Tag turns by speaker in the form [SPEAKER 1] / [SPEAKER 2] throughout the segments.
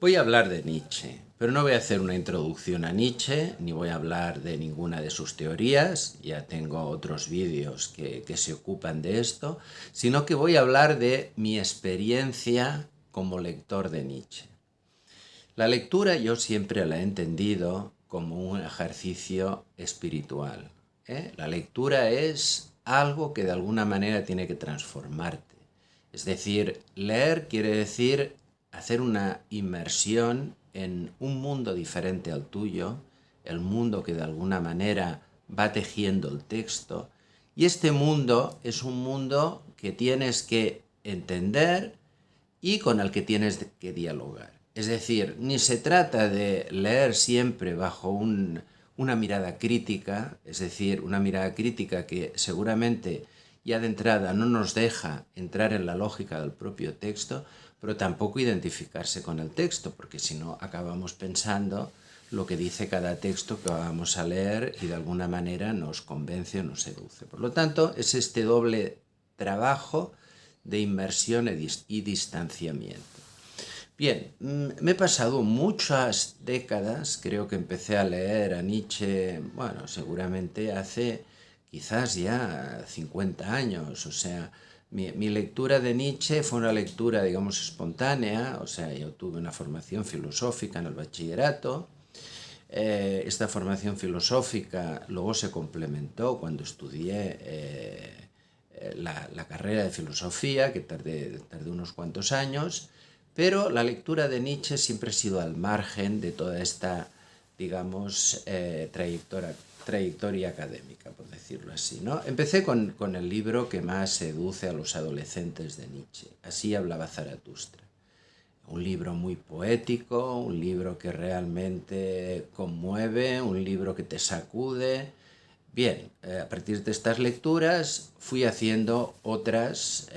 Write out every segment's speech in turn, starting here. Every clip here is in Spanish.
[SPEAKER 1] Voy a hablar de Nietzsche, pero no voy a hacer una introducción a Nietzsche, ni voy a hablar de ninguna de sus teorías, ya tengo otros vídeos que se ocupan de esto, sino que voy a hablar de mi experiencia como lector de Nietzsche. La lectura yo siempre la he entendido como un ejercicio espiritual, ¿eh? La lectura es algo que de alguna manera tiene que transformarte. Es decir, leer quiere decir hacer una inmersión en un mundo diferente al tuyo, el mundo que de alguna manera va tejiendo el texto, y este mundo es un mundo que tienes que entender y con el que tienes que dialogar. Es decir, ni se trata de leer siempre bajo una mirada crítica, es decir, una mirada crítica que seguramente ya de entrada no nos deja entrar en la lógica del propio texto, pero tampoco identificarse con el texto, porque si no acabamos pensando lo que dice cada texto que vamos a leer y de alguna manera nos convence o nos seduce. Por lo tanto, es este doble trabajo de inmersión y distanciamiento. Bien, me he pasado muchas décadas, creo que empecé a leer a Nietzsche, bueno, seguramente hace quizás ya 50 años, o sea, mi lectura de Nietzsche fue una lectura, digamos, espontánea, o sea, yo tuve una formación filosófica en el bachillerato. Esta formación filosófica luego se complementó cuando estudié la carrera de filosofía, que tardé unos cuantos años, pero la lectura de Nietzsche siempre ha sido al margen de toda esta, digamos, trayectoria académica, por decirlo así, ¿no? Empecé con el libro que más seduce a los adolescentes de Nietzsche, Así hablaba Zaratustra. Un libro muy poético, un libro que realmente conmueve, un libro que te sacude. Bien, a partir de estas lecturas fui haciendo otras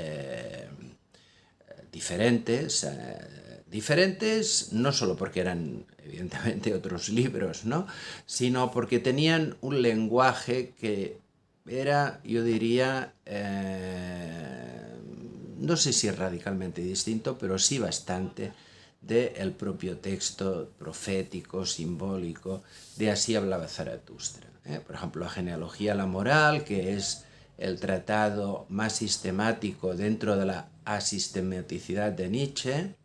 [SPEAKER 1] diferentes no solo porque eran evidentemente otros libros, ¿no? Sino porque tenían un lenguaje que era, yo diría, no sé si radicalmente distinto, pero sí bastante del propio texto profético, simbólico, de Así hablaba Zaratustra. Por ejemplo, la genealogía a la moral, que es el tratado más sistemático dentro de la asistematicidad de Nietzsche,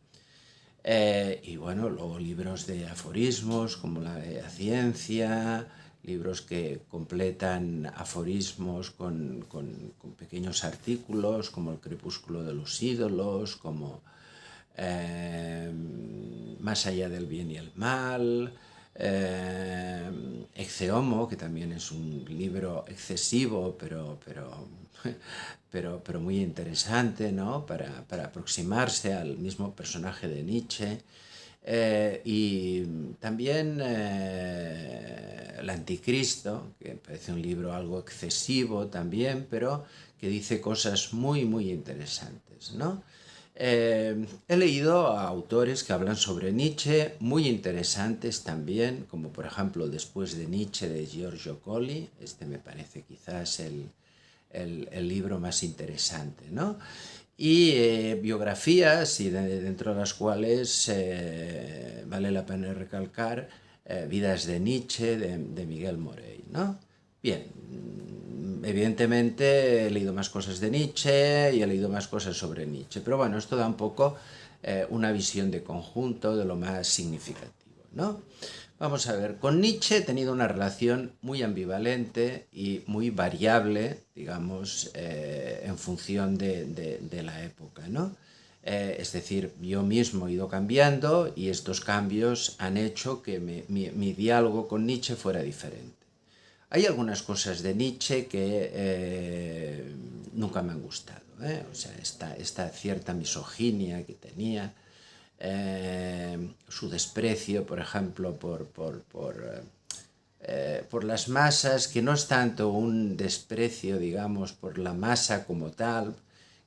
[SPEAKER 1] y bueno, luego libros de aforismos como la de la ciencia, libros que completan aforismos con pequeños artículos como El crepúsculo de los ídolos, como Más allá del bien y el mal, Ecce Homo, que también es un libro excesivo, pero muy interesante, ¿no? Para aproximarse al mismo personaje de Nietzsche. Y también El Anticristo, que parece un libro algo excesivo también, pero que dice cosas muy, muy interesantes, ¿no? He leído a autores que hablan sobre Nietzsche, muy interesantes también, como por ejemplo Después de Nietzsche de Giorgio Colli. Este me parece quizás el libro más interesante, ¿no? Y biografías, y dentro de las cuales vale la pena recalcar Vidas de Nietzsche, de Miguel Morey, ¿no? Bien, evidentemente he leído más cosas de Nietzsche y he leído más cosas sobre Nietzsche, pero bueno, esto da un poco una visión de conjunto de lo más significativo, ¿no? Vamos a ver, con Nietzsche he tenido una relación muy ambivalente y muy variable, digamos, en función de la época, ¿no? Es decir, yo mismo he ido cambiando y estos cambios han hecho que mi diálogo con Nietzsche fuera diferente. Hay algunas cosas de Nietzsche que nunca me han gustado, ¿eh? O sea, esta cierta misoginia que tenía, su desprecio, por ejemplo, por las masas, que no es tanto un desprecio, digamos, por la masa como tal,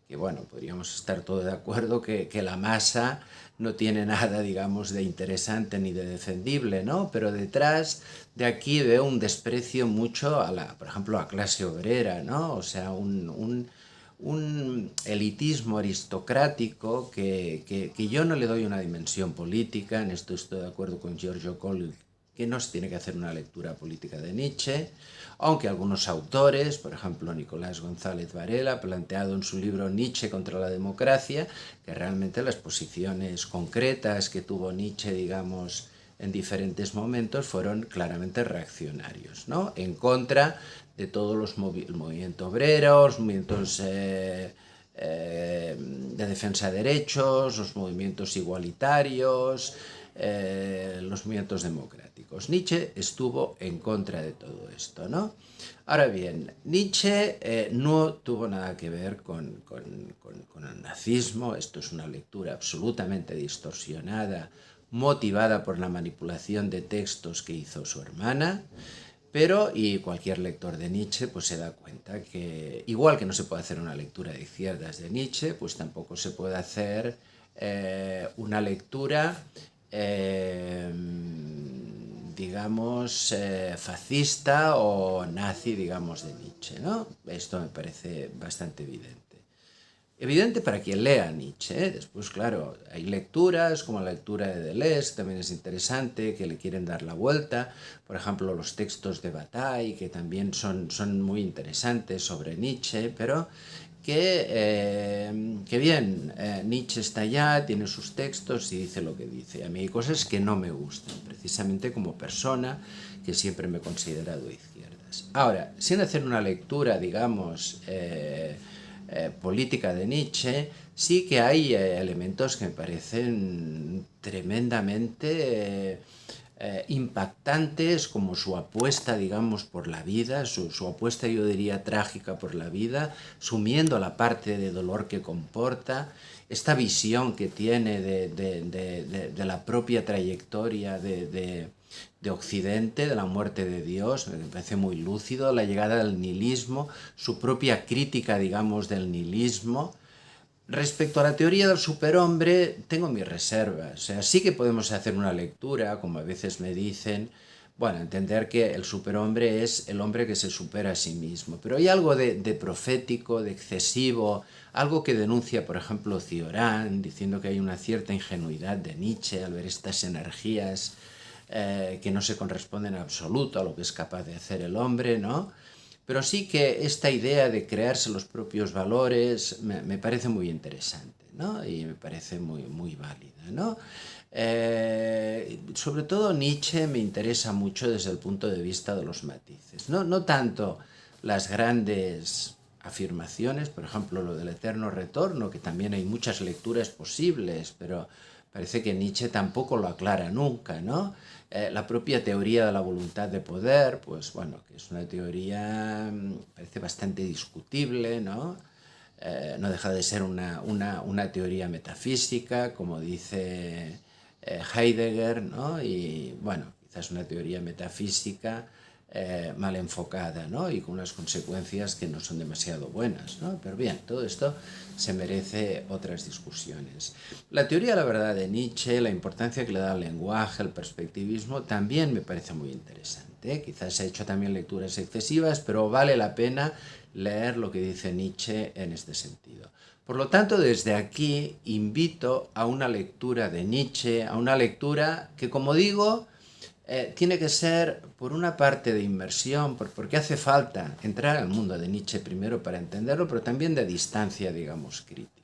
[SPEAKER 1] que bueno, podríamos estar todos de acuerdo que la masa no tiene nada, digamos, de interesante ni de defendible, ¿no? Pero detrás de aquí veo un desprecio mucho a por ejemplo, a la clase obrera, ¿no? O sea, un elitismo aristocrático que yo no le doy una dimensión política. En esto estoy de acuerdo con Giorgio Colli, que no se tiene que hacer una lectura política de Nietzsche, aunque algunos autores, por ejemplo Nicolás González Varela, ha planteado en su libro Nietzsche contra la democracia, que realmente las posiciones concretas que tuvo Nietzsche, digamos, en diferentes momentos fueron claramente reaccionarios, ¿no? En contra de todos los movimientos obreros, movimientos de defensa de derechos, los movimientos igualitarios, los movimientos democráticos. Nietzsche estuvo en contra de todo esto, ¿no? Ahora bien, Nietzsche no tuvo nada que ver con el nazismo. Esto es una lectura absolutamente distorsionada, motivada por la manipulación de textos que hizo su hermana. Pero, y cualquier lector de Nietzsche pues se da cuenta que, igual que no se puede hacer una lectura de izquierdas de Nietzsche, pues tampoco se puede hacer una lectura, digamos, fascista o nazi, digamos, de Nietzsche, ¿no? Esto me parece bastante evidente. Evidente para quien lea Nietzsche, ¿eh? Después, claro, hay lecturas, como la lectura de Deleuze, que también es interesante, que le quieren dar la vuelta. Por ejemplo, los textos de Bataille, que también son muy interesantes sobre Nietzsche, pero que bien, Nietzsche está allá, tiene sus textos y dice lo que dice. A mí hay cosas que no me gustan, precisamente como persona que siempre me he considerado de izquierdas. Ahora, sin hacer una lectura, digamos, política de Nietzsche, sí que hay elementos que me parecen tremendamente impactantes, como su apuesta, digamos, por la vida, su apuesta, yo diría, trágica por la vida, sumiendo la parte de dolor que comporta, esta visión que tiene de la propia trayectoria de Occidente, de la muerte de Dios, me parece muy lúcido, la llegada del nihilismo, su propia crítica, digamos, del nihilismo. Respecto a la teoría del superhombre, tengo mis reservas. O sea, sí que podemos hacer una lectura, como a veces me dicen, bueno, entender que el superhombre es el hombre que se supera a sí mismo. Pero hay algo de profético, de excesivo, algo que denuncia, por ejemplo, Cioran, diciendo que hay una cierta ingenuidad de Nietzsche al ver estas energías que no se corresponden en absoluto a lo que es capaz de hacer el hombre, ¿no? Pero sí que esta idea de crearse los propios valores me parece muy interesante, ¿no? Y me parece muy válida, ¿no? Sobre todo Nietzsche me interesa mucho desde el punto de vista de los matices, no tanto las grandes afirmaciones, por ejemplo lo del eterno retorno, que también hay muchas lecturas posibles, pero parece que Nietzsche tampoco lo aclara nunca, ¿no? La propia teoría de la voluntad de poder, pues bueno, que es una teoría, parece bastante discutible, ¿no? No deja de ser una teoría metafísica, como dice Heidegger, ¿no? Y bueno, quizás una teoría metafísica mal enfocada, ¿no? Y con unas consecuencias que no son demasiado buenas, ¿no? Pero bien, todo esto se merece otras discusiones. La teoría de la verdad de Nietzsche, la importancia que le da al lenguaje, al perspectivismo, también me parece muy interesante, ¿eh? Quizás se ha hecho también lecturas excesivas, pero vale la pena leer lo que dice Nietzsche en este sentido. Por lo tanto, desde aquí invito a una lectura de Nietzsche, a una lectura que, como digo, tiene que ser por una parte de inmersión, porque hace falta entrar al mundo de Nietzsche primero para entenderlo, pero también de distancia, digamos, crítica.